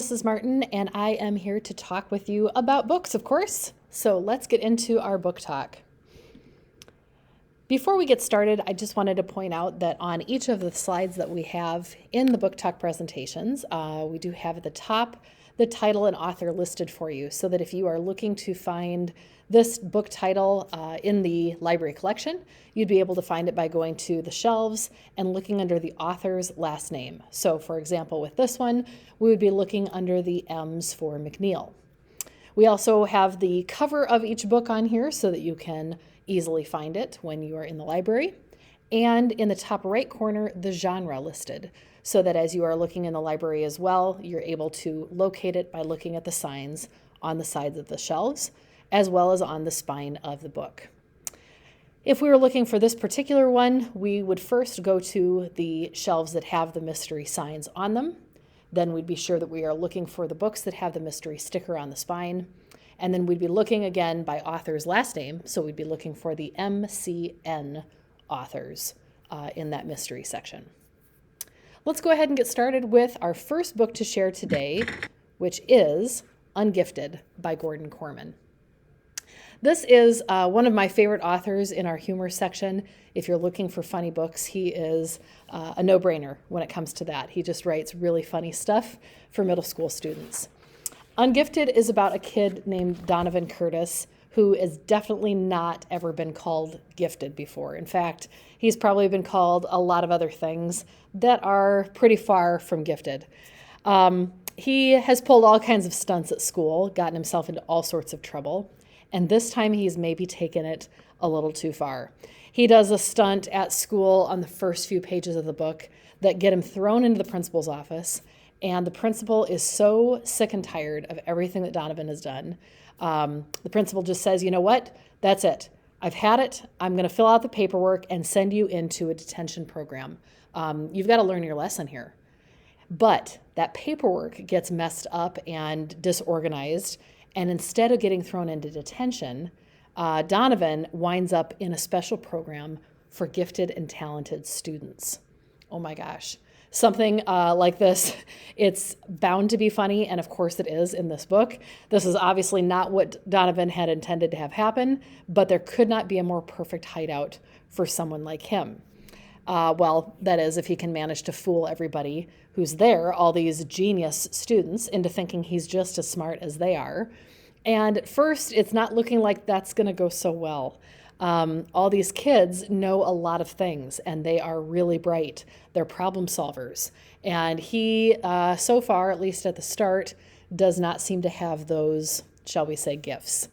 Mrs. Martin, and I am here to talk with you about books, of course. So let's get into our book talk. Before we get started, I just wanted to point out that on each of the slides that we have in the book talk presentations, we do have at the top the title and author listed for you, so that if you are looking to find this book title in the library collection, you'd be able to find it by going to the shelves and looking under the author's last name. So for example, with this one, we would be looking under the M's for McNeil. We also have the cover of each book on here so that you can easily find it when you are in the library. And in the top right corner, the genre listed, so that as you are looking in the library as well, you're able to locate it by looking at the signs on the sides of the shelves, as well as on the spine of the book. If we were looking for this particular one, we would first go to the shelves that have the mystery signs on them. Then we'd be sure that we are looking for the books that have the mystery sticker on the spine. And then we'd be looking again by author's last name. So we'd be looking for the MCN authors in that mystery section. Let's go ahead and get started with our first book to share today, which is Ungifted by Gordon Korman. This is one of my favorite authors in our humor section. If you're looking for funny books, he is a no-brainer when it comes to that. He just writes really funny stuff for middle school students. Ungifted is about a kid named Donovan Curtis who has definitely not ever been called gifted before. In fact, he's probably been called a lot of other things that are pretty far from gifted. He has pulled all kinds of stunts at school, gotten himself into all sorts of trouble, and this time he's maybe taken it a little too far. He does a stunt at school on the first few pages of the book that get him thrown into the principal's office, and the principal is so sick and tired of everything that Donovan has done. The principal just says, you know what, that's it. I've had it. I'm going to fill out the paperwork and send you into a detention program. You've got to learn your lesson here. But that paperwork gets messed up and disorganized, and instead of getting thrown into detention, Donovan winds up in a special program for gifted and talented students. Oh my gosh. Something like this, it's bound to be funny, and of course it is in this book. This is obviously not what Donovan had intended to have happen, but there could not be a more perfect hideout for someone like him. Well, that is, if he can manage to fool everybody who's there, all these genius students, into thinking he's just as smart as they are. And at first, it's not looking like that's going to go so well. All these kids know a lot of things, and they are really bright. They're problem solvers. And he, so far, at least at the start, does not seem to have those, shall we say, gifts.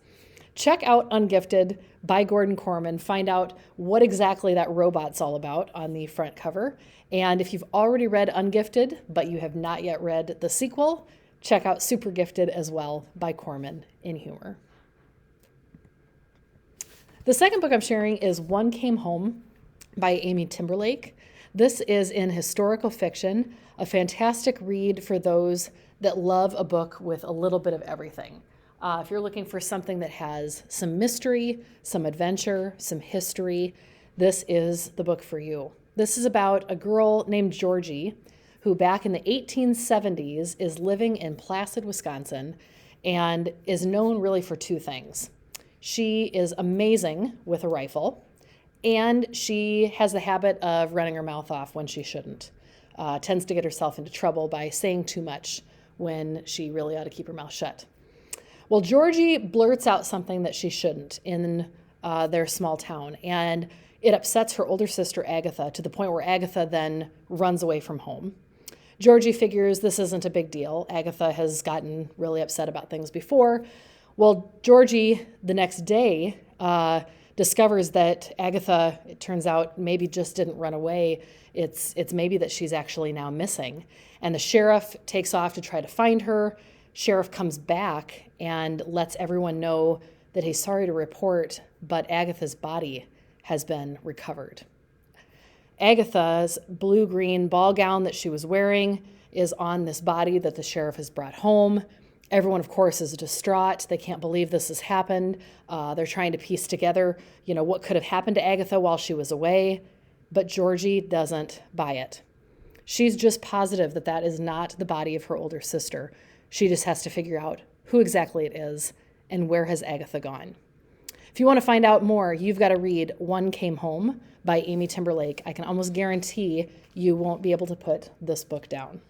Check out Ungifted by Gordon Korman. Find out what exactly that robot's all about on the front cover. And if you've already read Ungifted, but you have not yet read the sequel, check out Super Gifted as well by Korman in humor. The second book I'm sharing is One Came Home by Amy Timberlake. This is in historical fiction, a fantastic read for those that love a book with a little bit of everything. If you're looking for something that has some mystery, some adventure, some history, this is the book for you. This is about a girl named Georgie who back in the 1870s is living in Placid, Wisconsin, and is known really for two things. She is amazing with a rifle, and she has the habit of running her mouth off when she shouldn't. Tends to get herself into trouble by saying too much when she really ought to keep her mouth shut. Well, Georgie blurts out something that she shouldn't in their small town, and it upsets her older sister Agatha to the point where Agatha then runs away from home. Georgie figures this isn't a big deal. Agatha has gotten really upset about things before. Well, Georgie, the next day, discovers that Agatha, it turns out, maybe just didn't run away. It's maybe that she's actually now missing. And the sheriff takes off to try to find her. Sheriff comes back and lets everyone know that he's sorry to report, but Agatha's body has been recovered. Agatha's blue-green ball gown that she was wearing is on this body that the sheriff has brought home. Everyone, of course, is distraught. They can't believe this has happened. They're trying to piece together, what could have happened to Agatha while she was away. But Georgie doesn't buy it. She's just positive that that is not the body of her older sister. She just has to figure out who exactly it is and where has Agatha gone. If you want to find out more, you've got to read One Came Home by Amy Timberlake. I can almost guarantee you won't be able to put this book down.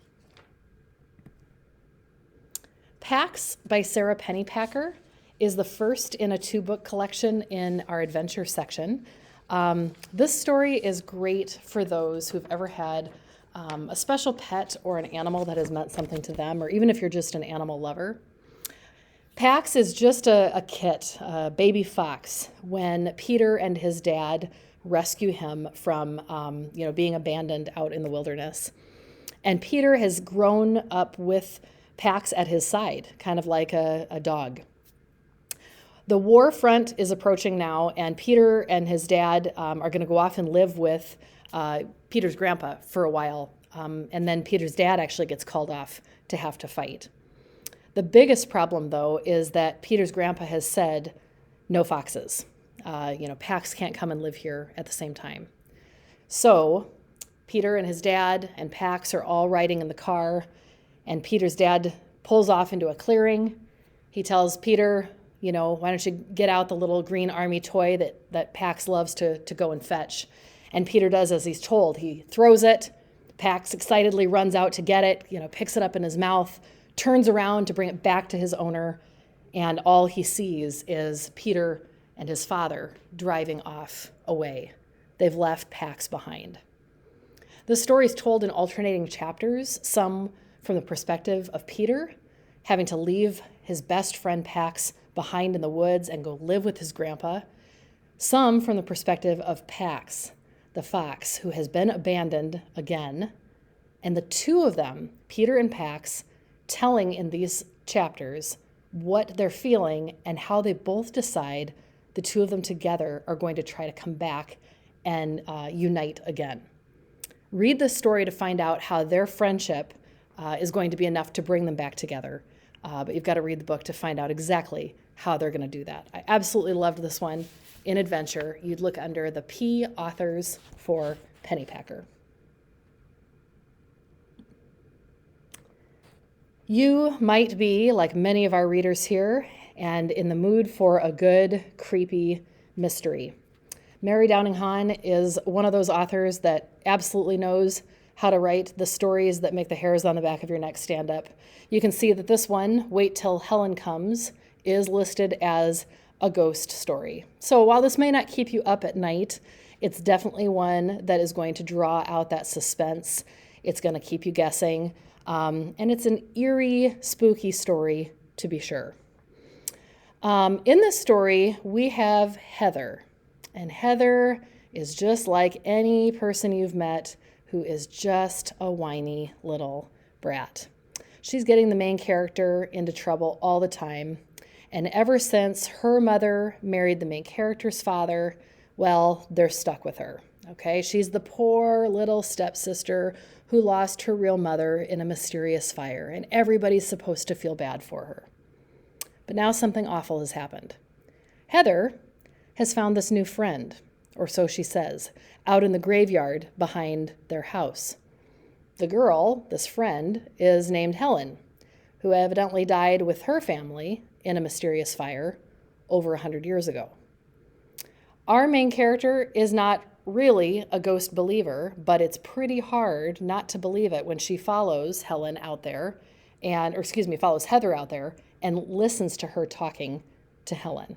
Pax by Sarah Pennypacker is the first in a 2-book collection in our adventure section. This story is great for those who've ever had a special pet or an animal that has meant something to them, or even if you're just an animal lover. Pax is just a kit, a baby fox, when Peter and his dad rescue him from being abandoned out in the wilderness. And Peter has grown up with Pax at his side, kind of like a dog. The war front is approaching now, and Peter and his dad are going to go off and live with Peter's grandpa for a while. And then Peter's dad actually gets called off to have to fight. The biggest problem, though, is that Peter's grandpa has said, no foxes. Pax can't come and live here at the same time. So Peter and his dad and Pax are all riding in the car, and Peter's dad pulls off into a clearing. He tells Peter, why don't you get out the little green army toy that Pax loves to go and fetch. And Peter does as he's told. He throws it. Pax excitedly runs out to get it, picks it up in his mouth, turns around to bring it back to his owner, and all he sees is Peter and his father driving off away. They've left Pax behind. The story is told in alternating chapters, some from the perspective of Peter, having to leave his best friend Pax behind in the woods and go live with his grandpa, some from the perspective of Pax, the fox, who has been abandoned again, and the two of them, Peter and Pax, telling in these chapters what they're feeling and how they both decide the two of them together are going to try to come back and unite again. Read this story to find out how their friendship is going to be enough to bring them back together. But you've got to read the book to find out exactly how they're going to do that. I absolutely loved this one. In adventure, you'd look under the P authors for Pennypacker. You might be, like many of our readers here, and in the mood for a good, creepy mystery. Mary Downing Hahn is one of those authors that absolutely knows how to write the stories that make the hairs on the back of your neck stand up. You can see that this one, Wait Till Helen Comes, is listed as a ghost story. So while this may not keep you up at night, it's definitely one that is going to draw out that suspense. It's going to keep you guessing. And it's an eerie, spooky story, to be sure. In this story, we have Heather. And Heather is just like any person you've met who is just a whiny little brat. She's getting the main character into trouble all the time. And ever since her mother married the main character's father, well, they're stuck with her. Okay, she's the poor little stepsister who lost her real mother in a mysterious fire, and everybody's supposed to feel bad for her. But now something awful has happened. Heather has found this new friend, or so she says, out in the graveyard behind their house. The girl, this friend, is named Helen, who evidently died with her family in a mysterious fire over 100 years ago. Our main character is not really a ghost believer, but it's pretty hard not to believe it when she follows Heather out there and listens to her talking to Helen.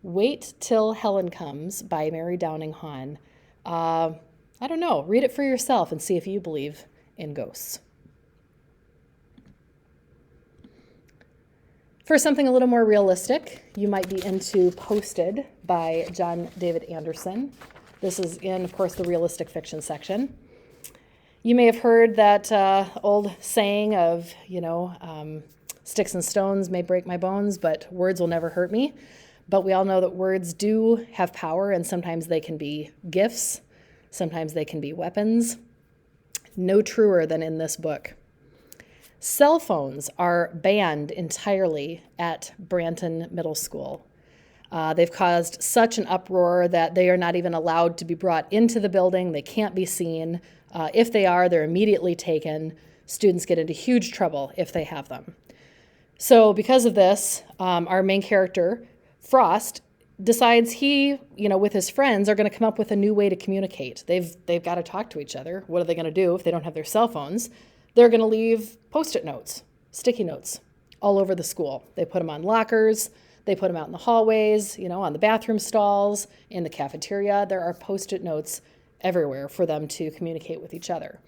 Wait Till Helen Comes by Mary Downing Hahn. I don't know, read it for yourself and see if you believe in ghosts. For something a little more realistic, you might be into Posted by John David Anderson. This is in, of course, the realistic fiction section. You may have heard that old saying of, sticks and stones may break my bones, but words will never hurt me. But we all know that words do have power, and sometimes they can be gifts. Sometimes they can be weapons. No truer than in this book. Cell phones are banned entirely at Branton Middle School. They've caused such an uproar that they are not even allowed to be brought into the building. They can't be seen. If they are, they're immediately taken. Students get into huge trouble if they have them. So because of this, our main character, Frost, decides he, with his friends, are going to come up with a new way to communicate. They've got to talk to each other. What are they going to do if they don't have their cell phones? They're going to leave Post-it notes, sticky notes, all over the school. They put them on lockers. They put them out in the hallways, on the bathroom stalls, in the cafeteria. There are Post-it notes everywhere for them to communicate with each other.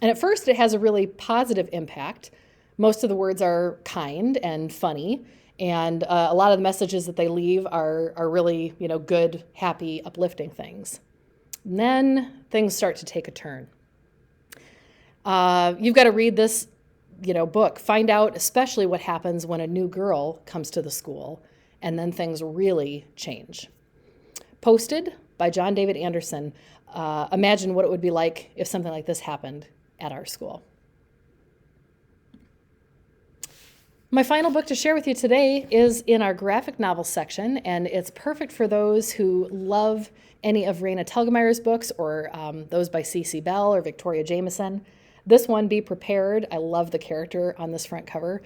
And at first, it has a really positive impact. Most of the words are kind and funny, and a lot of the messages that they leave are really, good, happy, uplifting things. And then things start to take a turn. You've got to read this, book. Find out especially what happens when a new girl comes to the school, and then things really change. Posted by John David Anderson. Imagine what it would be like if something like this happened at our school. My final book to share with you today is in our graphic novel section, and it's perfect for those who love any of Raina Telgemeier's books or those by C.C. Bell or Victoria Jameson. This one, Be Prepared. I love the character on this front cover.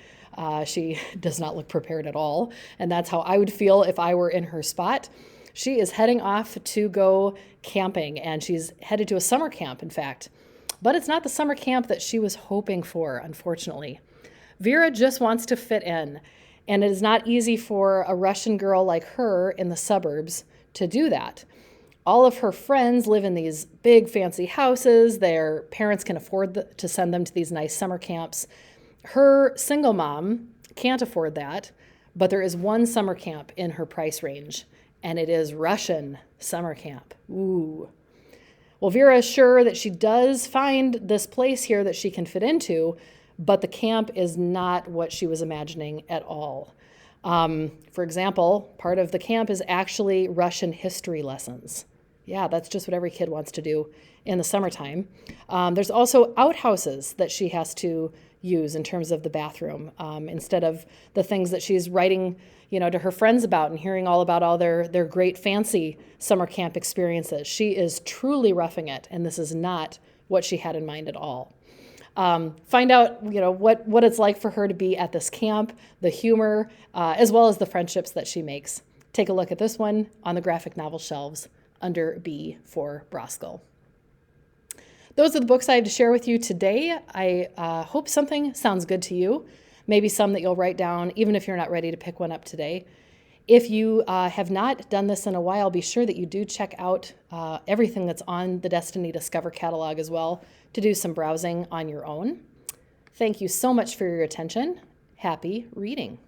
She does not look prepared at all, and that's how I would feel if I were in her spot. She is heading off to go camping, and she's headed to a summer camp, in fact. But it's not the summer camp that she was hoping for, unfortunately. Vera just wants to fit in, and it is not easy for a Russian girl like her in the suburbs to do that. All of her friends live in these big fancy houses. Their parents can afford to send them to these nice summer camps. Her single mom can't afford that, but there is one summer camp in her price range, and it is Russian summer camp. Ooh. Well, Vera is sure that she does find this place here that she can fit into, but the camp is not what she was imagining at all. For example, part of the camp is actually Russian history lessons. Yeah, that's just what every kid wants to do in the summertime. There's also outhouses that she has to use in terms of the bathroom, instead of the things that she's writing, to her friends about and hearing all about all their great fancy summer camp experiences. She is truly roughing it, and this is not what she had in mind at all. Find out, what it's like for her to be at this camp, the humor, as well as the friendships that she makes. Take a look at this one on the graphic novel shelves under B for Broskell. Those are the books I have to share with you today. I hope something sounds good to you, maybe some that you'll write down, even if you're not ready to pick one up today. If you have not done this in a while, be sure that you do check out everything that's on the Destiny Discover catalog as well to do some browsing on your own. Thank you so much for your attention. Happy reading.